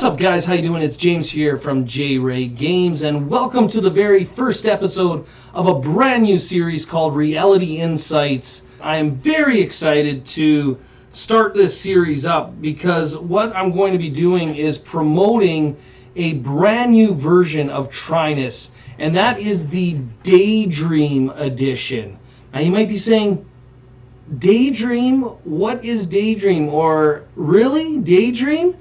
What's up, guys? How you doing? It's James here from Jraegames, and welcome to the very first episode of a brand new series called Reality Insights. I am very excited to start this series up because what I'm going to be doing is promoting a brand new version of Trinus, and that is the Daydream edition. Now you might be saying, Daydream? What is Daydream? Or really? Daydream?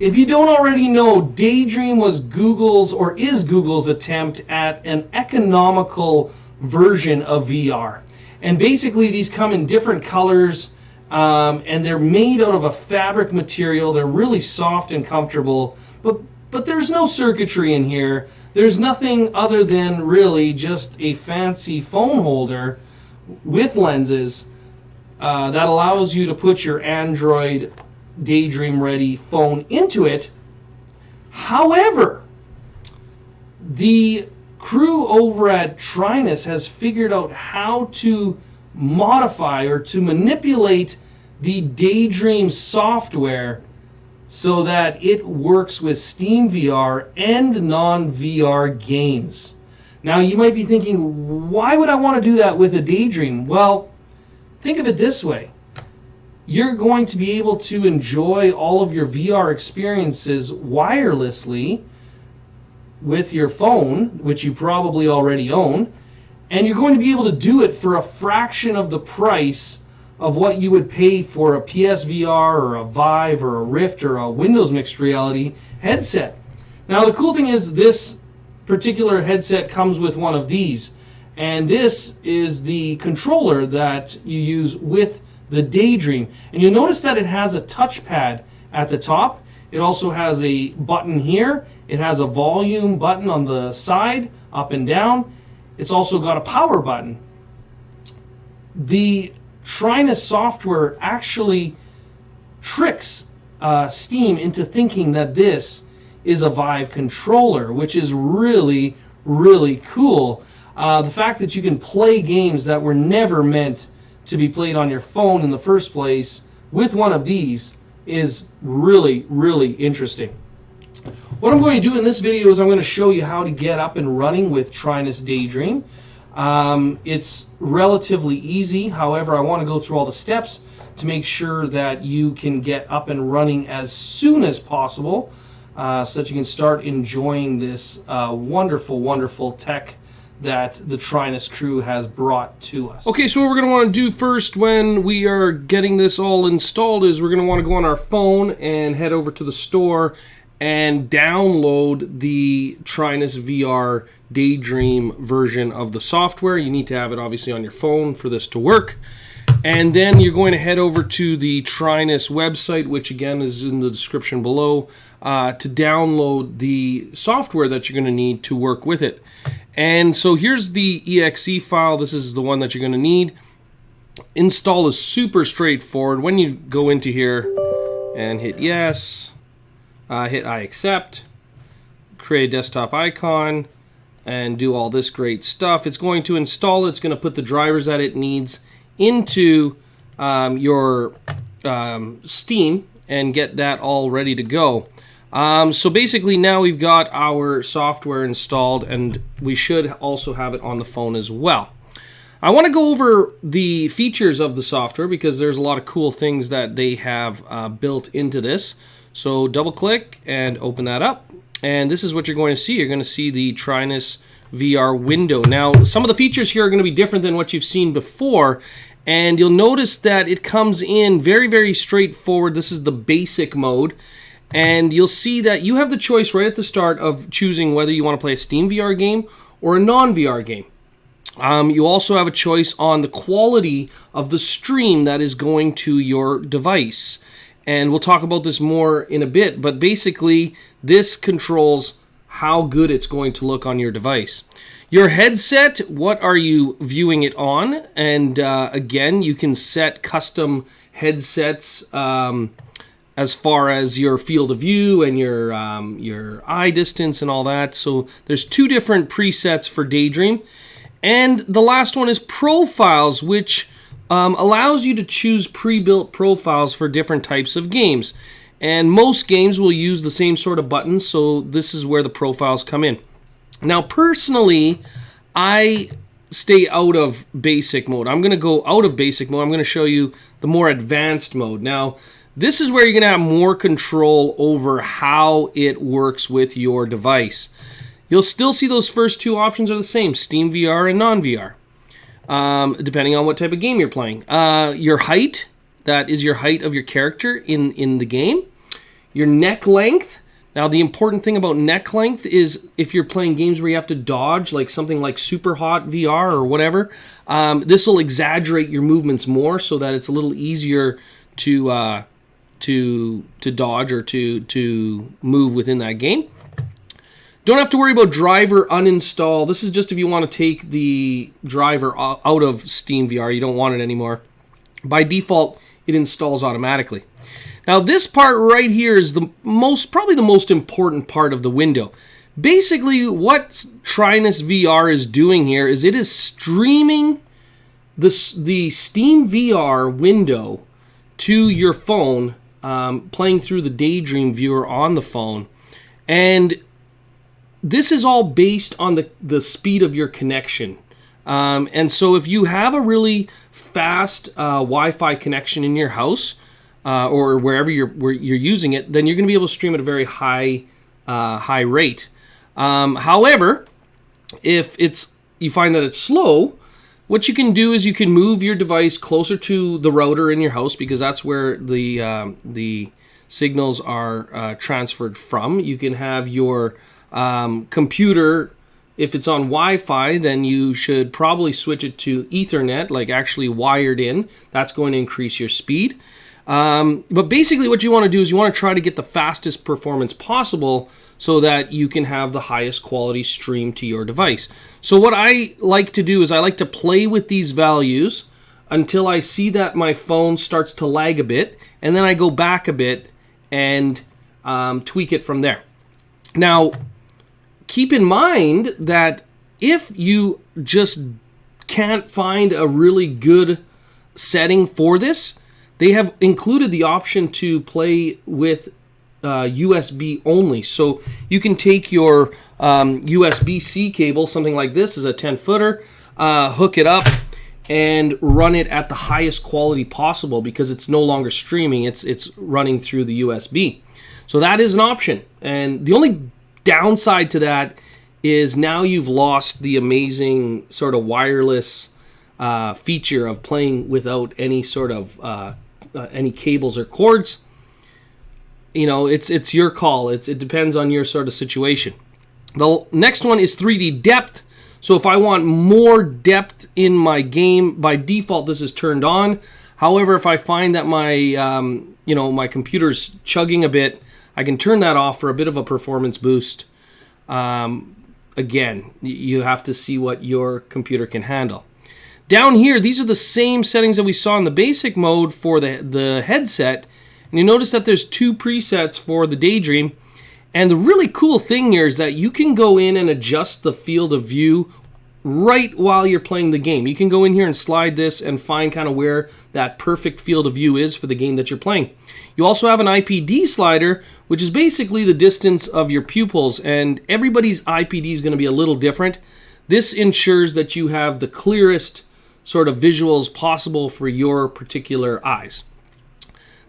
If you don't already know, Daydream was Google's, or is Google's, attempt at an economical version of VR. And basically these come in different colors, and they're made out of a fabric material. They're really soft and comfortable, but there's no circuitry in here. There's nothing other than really just a fancy phone holder with lenses that allows you to put your Android Daydream ready phone into it. However, the crew over at Trinus has figured out how to modify or to manipulate the Daydream software so that it works with SteamVR and Non-VR games. Now you might be thinking, why would I want to do that with a Daydream? Well, think of it this way. You're going to be able to enjoy all of your VR experiences wirelessly with your phone, which you probably already own, and you're going to be able to do it for a fraction of the price of what you would pay for a PSVR or a Vive or a Rift or a Windows Mixed Reality headset. Now the cool thing is this particular headset comes with one of these, and this is the controller that you use with the Daydream. And you'll notice that it has a touchpad at the top. It also has a button here. It has a volume button on the side, up and down. It's also got a power button. The Trinus software actually tricks Steam into thinking that this is a Vive controller, which is really, really cool. The fact that you can play games that were never meant to be played on your phone in the first place with one of these is really, really interesting. What I'm going to do in this video is I'm going to show you how to get up and running with Trinus Daydream. It's relatively easy. However, I want to go through all the steps to make sure that you can get up and running as soon as possible so that you can start enjoying this wonderful, wonderful tech that the Trinus crew has brought to us. Okay, so what we're going to want to do first when we are getting this all installed is we're going to want to go on our phone and head over to the store and download the Trinus VR Daydream version of the software. You need to have it obviously on your phone for this to work. And then you're going to head over to the Trinus website, which again is in the description below, to download the software that you're going to need to work with it. And so here's the exe file. This is the one that you're going to need. Install is super straightforward. When you go into here and hit yes, hit I accept, create a desktop icon, and do all this great stuff. It's going to install it. It's going to put the drivers that it needs into your Steam and get that all ready to go. So basically now we've got our software installed, and we should also have it on the phone as well. I want to go over the features of the software because there's a lot of cool things that they have built into this. So double click and open that up, and this is what you're going to see. You're going to see the Trinus VR window. Now some of the features here are going to be different than what you've seen before, and you'll notice that it comes in very, very straightforward. This is the basic mode. And you'll see that you have the choice right at the start of choosing whether you want to play a SteamVR game or a non-VR game. You also have a choice on the quality of the stream that is going to your device. And we'll talk about this more in a bit, but basically this controls how good it's going to look on your device. Your headset, what are you viewing it on? And again, you can set custom headsets as far as your field of view and your eye distance and all that. So there's two different presets for Daydream. And the last one is profiles, which allows you to choose pre-built profiles for different types of games. And most games will use the same sort of buttons, so this is where the profiles come in. Now, personally, I stay out of basic mode. I'm going to go out of basic mode. I'm going to show you the more advanced mode. Now, this is where you're going to have more control over how it works with your device. You'll still see those first two options are the same, SteamVR and Non-VR, depending on what type of game you're playing. Your height, that is your height of your character in the game. Your neck length. Now, the important thing about neck length is if you're playing games where you have to dodge, like something like Super Hot VR or whatever, this will exaggerate your movements more so that it's a little easier to dodge or to move within that game. Don't have to worry about driver uninstall. This is just if you want to take the driver out of SteamVR. You don't want it anymore. By default, it installs automatically. Now, this part right here is probably the most important part of the window. Basically, what TrinusVR is doing here is it is streaming the SteamVR window to your phone, playing through the Daydream viewer on the phone. And this is all based on the speed of your connection. And so if you have a really fast Wi-Fi connection in your house, or wherever you're using it, then you're going to be able to stream at a very high rate. However, if you find that it's slow, what you can do is you can move your device closer to the router in your house, because that's where the signals are transferred from. You can have your computer, if it's on Wi-Fi, then you should probably switch it to Ethernet, like actually wired in. That's going to increase your speed. But basically what you want to do is you want to try to get the fastest performance possible so that you can have the highest quality stream to your device. So what I like to do is I like to play with these values until I see that my phone starts to lag a bit, and then I go back a bit and tweak it from there. Now, keep in mind that if you just can't find a really good setting for this, they have included the option to play with USB only. So you can take your USB-C cable, something like this is a 10-footer, hook it up, and run it at the highest quality possible, because it's no longer streaming, it's running through the USB. So that is an option. And the only downside to that is now you've lost the amazing sort of wireless feature of playing without any sort of any cables or cords. You know, it's your call. It depends on your sort of situation. The next one is 3D depth. So if I want more depth in my game, by default this is turned on. However, if I find that my my computer's chugging a bit, I can turn that off for a bit of a performance boost. Again, you have to see what your computer can handle. Down here, these are the same settings that we saw in the basic mode for the headset. And you notice that there's two presets for the Daydream. And the really cool thing here is that you can go in and adjust the field of view right while you're playing the game. You can go in here and slide this and find kind of where that perfect field of view is for the game that you're playing. You also have an IPD slider, which is basically the distance of your pupils. And everybody's IPD is going to be a little different. This ensures that you have the clearest sort of visuals possible for your particular eyes.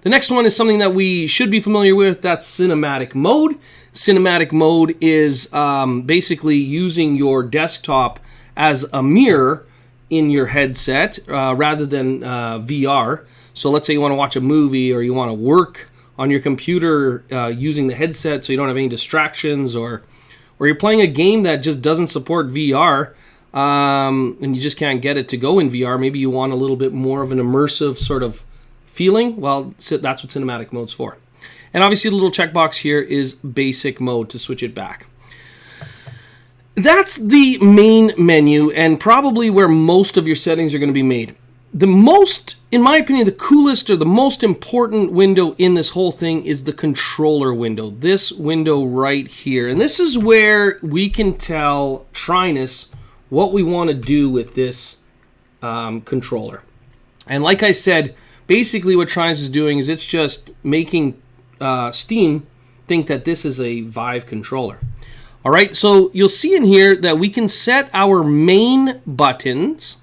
The next one is something that we should be familiar with. That's cinematic mode. Cinematic mode is basically using your desktop as a mirror in your headset rather than VR. So let's say you want to watch a movie, or you want to work on your computer using the headset so you don't have any distractions, or you're playing a game that just doesn't support VR, and you just can't get it to go in VR. Maybe you want a little bit more of an immersive sort of feeling. Well, that's what cinematic mode's for. And obviously the little checkbox here is basic mode to switch it back. That's the main menu, and probably where most of your settings are going to be made. The most, in my opinion, the coolest or the most important window in this whole thing is the controller window. This window right here. And this is where we can tell Trinus what we want to do with this controller. And like I said, basically what Trinus is doing is it's just making Steam think that this is a Vive controller. All right, so you'll see in here that we can set our main buttons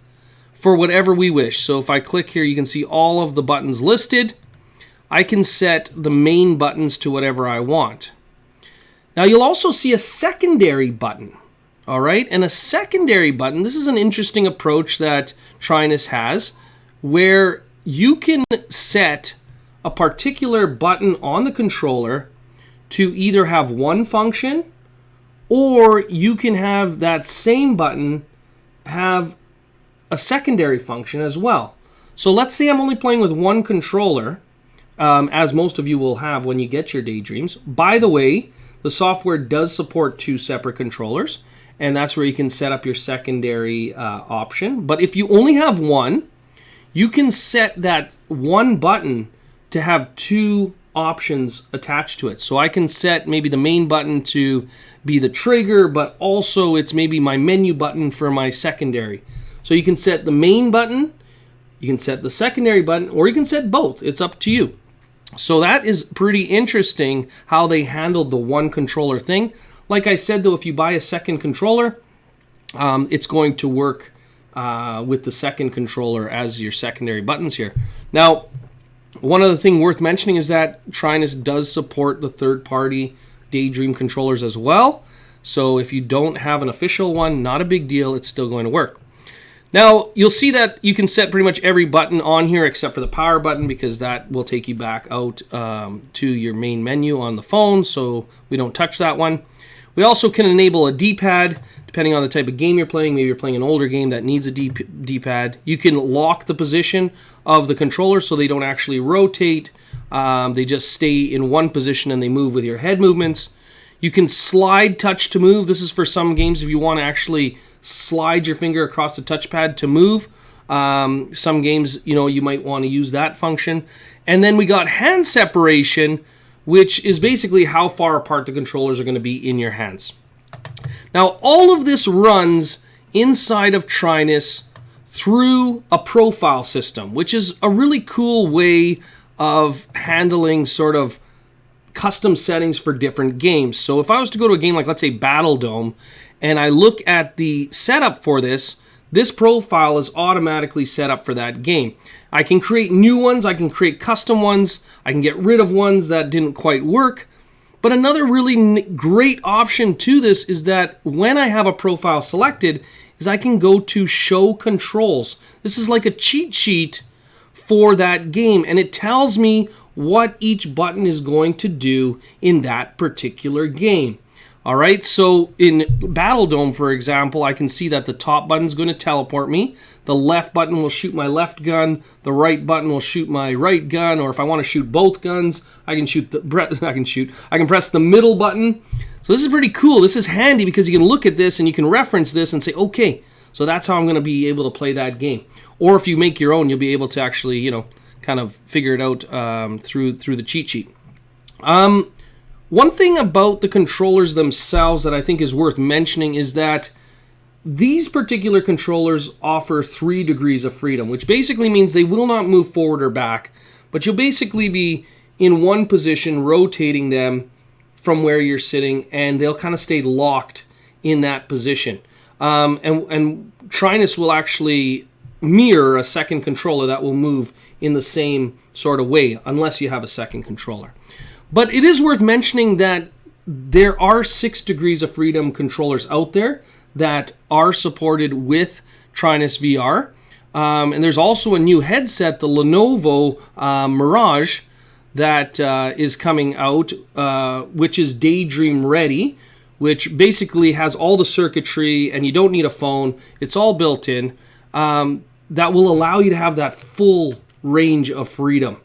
for whatever we wish. So if I click here, you can see all of the buttons listed. I can set the main buttons to whatever I want. Now you'll also see a secondary button. All right, and a secondary button, this is an interesting approach that Trinus has, where you can set a particular button on the controller to either have one function, or you can have that same button have a secondary function as well. So let's say I'm only playing with one controller, as most of you will have when you get your Daydreams. By the way, the software does support 2 separate controllers, and that's where you can set up your secondary option. But if you only have one, you can set that one button to have 2 options attached to it. So I can set maybe the main button to be the trigger, but also it's maybe my menu button for my secondary. So you can set the main button, you can set the secondary button, or you can set both. It's up to you. So that is pretty interesting how they handled the one controller thing. Like I said, though, if you buy a second controller, it's going to work with the second controller as your secondary buttons here. Now, one other thing worth mentioning is that Trinus does support the third-party Daydream controllers as well. So if you don't have an official one, not a big deal. It's still going to work. Now, you'll see that you can set pretty much every button on here except for the power button, because that will take you back out to your main menu on the phone, so we don't touch that one. We also can enable a D-pad, depending on the type of game you're playing. Maybe you're playing an older game that needs a D-pad. You can lock the position of the controller so they don't actually rotate. They just stay in one position and they move with your head movements. You can slide touch to move. This is for some games if you want to actually slide your finger across the touchpad to move. Some games, you might want to use that function. And then we got hand separation, which is basically how far apart the controllers are going to be in your hands. Now, all of this runs inside of Trinus through a profile system, which is a really cool way of handling sort of custom settings for different games. So if I was to go to a game like, let's say, Battle Dome, and I look at the setup for this profile is automatically set up for that game. I can create new ones, I can create custom ones, I can get rid of ones that didn't quite work. But another really great option to this is that when I have a profile selected, is I can go to Show Controls. This is like a cheat sheet for that game, and it tells me what each button is going to do in that particular game. All right, so in Battle Dome, for example, I can see that the top button is going to teleport me. The left button will shoot my left gun. The right button will shoot my right gun. Or if I want to shoot both guns, I can press the middle button. So this is pretty cool. This is handy because you can look at this and you can reference this and say, okay, so that's how I'm going to be able to play that game. Or if you make your own, you'll be able to actually, kind of figure it out through the cheat sheet. One thing about the controllers themselves that I think is worth mentioning is that these particular controllers offer 3 degrees of freedom, which basically means they will not move forward or back, but you'll basically be in one position rotating them from where you're sitting, and they'll kind of stay locked in that position. And Trinus will actually mirror a second controller that will move in the same sort of way, unless you have a second controller. But it is worth mentioning that there are 6 degrees of freedom controllers out there that are supported with TrinusVR. And there's also a new headset, the Lenovo Mirage, that is coming out, which is Daydream ready, which basically has all the circuitry and you don't need a phone. It's all built in. That will allow you to have that full range of freedom.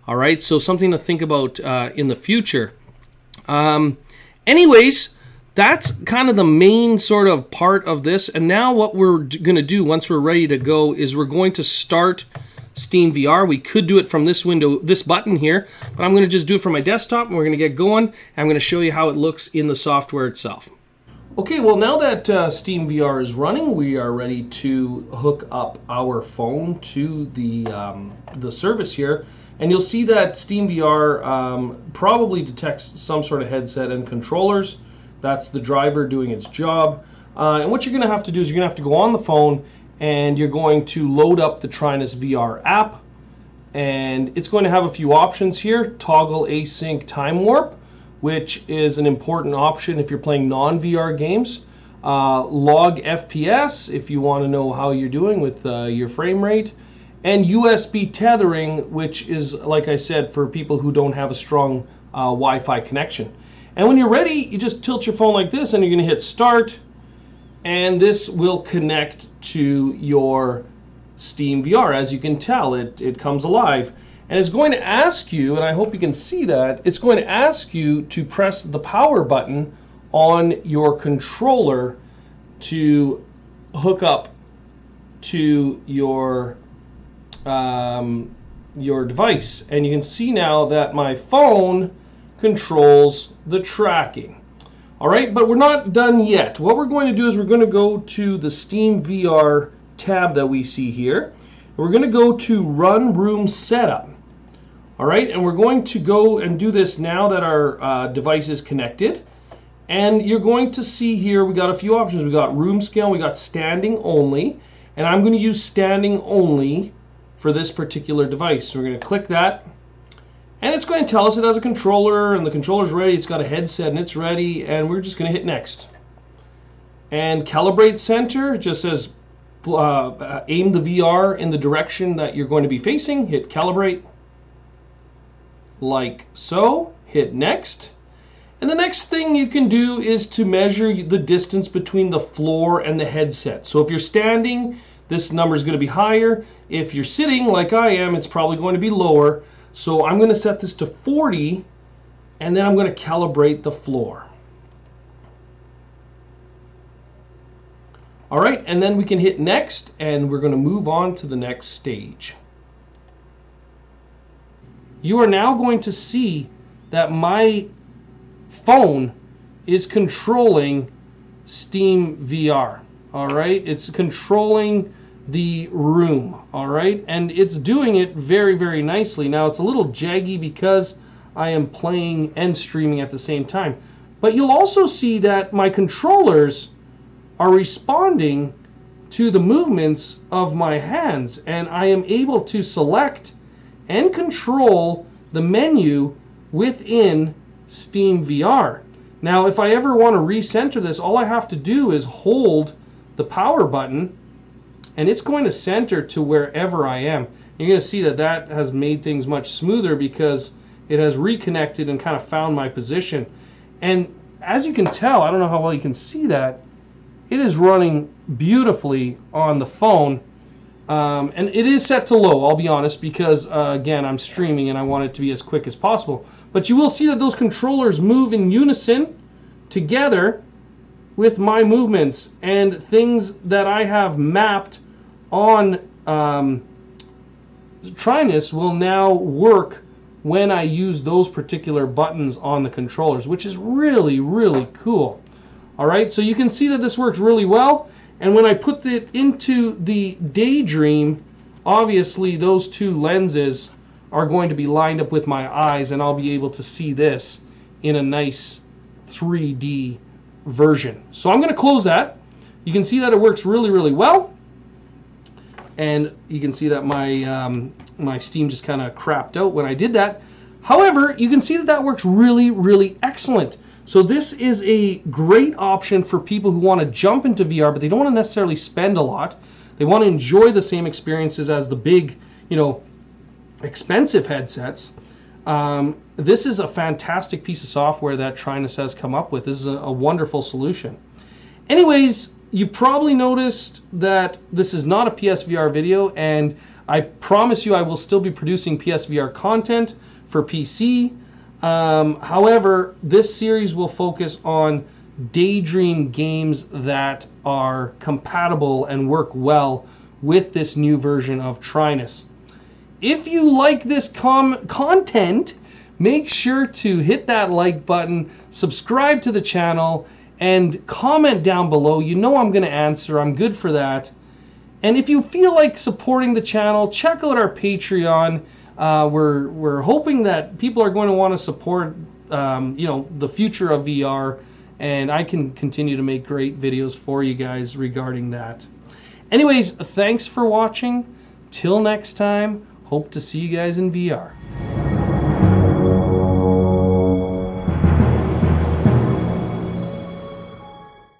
All right, so something to think about in the future. Anyways, that's kind of the main sort of part of this. And now what we're going to do once we're ready to go is we're going to start SteamVR. We could do it from this window, this button here, but I'm going to just do it from my desktop and we're going to get going. And I'm going to show you how it looks in the software itself. Okay, well now that SteamVR is running, we are ready to hook up our phone to the service here. And you'll see that SteamVR probably detects some sort of headset and controllers. That's the driver doing its job. And what you're going to have to do is you're going to have to go on the phone and you're going to load up the TrinusVR app. And it's going to have a few options here. Toggle async time warp, which is an important option if you're playing non-VR games. Log FPS if you want to know how you're doing with your frame rate. And USB tethering, which is, like I said, for people who don't have a strong Wi-Fi connection. And when you're ready, you just tilt your phone like this and you're going to hit start. And this will connect to your SteamVR. As you can tell, it comes alive. And it's going to ask you, and I hope you can see that, it's going to ask you to press the power button on your controller to hook up to your device. And you can see now that my phone controls the tracking. All right, but we're not done yet. What we're going to do is we're going to go to the SteamVR tab that we see here. We're going to go to Run Room Setup. All right, and we're going to go and do this now that our device is connected. And you're going to see here we got a few options. We got room scale, we got standing only, and I'm going to use standing only for this particular device. So we're going to click that, and it's going to tell us it has a controller, and the controller's ready. It's got a headset, and it's ready, and we're just going to hit next. And calibrate center just says aim the VR in the direction that you're going to be facing. Hit calibrate, like so. Hit next. And the next thing you can do is to measure the distance between the floor and the headset. So if you're standing, this number is going to be higher. If you're sitting like I am, it's probably going to be lower. So I'm going to set this to 40, and then I'm going to calibrate the floor. All right, and then we can hit next, and we're going to move on to the next stage. You are now going to see that my phone is controlling SteamVR. All right, it's controlling the room. All right, and it's doing it very, very nicely. Now it's a little jaggy because I am playing and streaming at the same time, but you'll also see that my controllers are responding to the movements of my hands, and I am able to select and control the menu within SteamVR. Now, if I ever want to recenter this, all I have to do is hold the power button, and it's going to center to wherever I am. You're going to see that that has made things much smoother because it has reconnected and kind of found my position. And as you can tell, I don't know how well you can see that, it is running beautifully on the phone. And it is set to low, I'll be honest, because again, I'm streaming and I want it to be as quick as possible. But you will see that those controllers move in unison together with my movements, and things that I have mapped on Trinus will now work when I use those particular buttons on the controllers, which is really, really cool. All right, so you can see that this works really well. And when I put it into the Daydream, obviously those two lenses are going to be lined up with my eyes, and I'll be able to see this in a nice 3D version. So I'm going to close that. You can see that it works really, really well. And you can see that my Steam just kind of crapped out when I did that. However, you can see that that works really, really excellent. So this is a great option for people who want to jump into VR, but they don't want to necessarily spend a lot. They want to enjoy the same experiences as the big, expensive headsets. This is a fantastic piece of software that Trinus has come up with. This is a wonderful solution. Anyways, you probably noticed that this is not a PSVR video, and I promise you I will still be producing PSVR content for PC. However, this series will focus on Daydream games that are compatible and work well with this new version of Trinus. If you like this content, make sure to hit that like button, subscribe to the channel, and comment down below. You know I'm going to answer. I'm good for that. And if you feel like supporting the channel, check out our Patreon. We're hoping that people are going to want to support the future of VR, and I can continue to make great videos for you guys regarding that. Anyways, thanks for watching. Till next time, hope to see you guys in VR.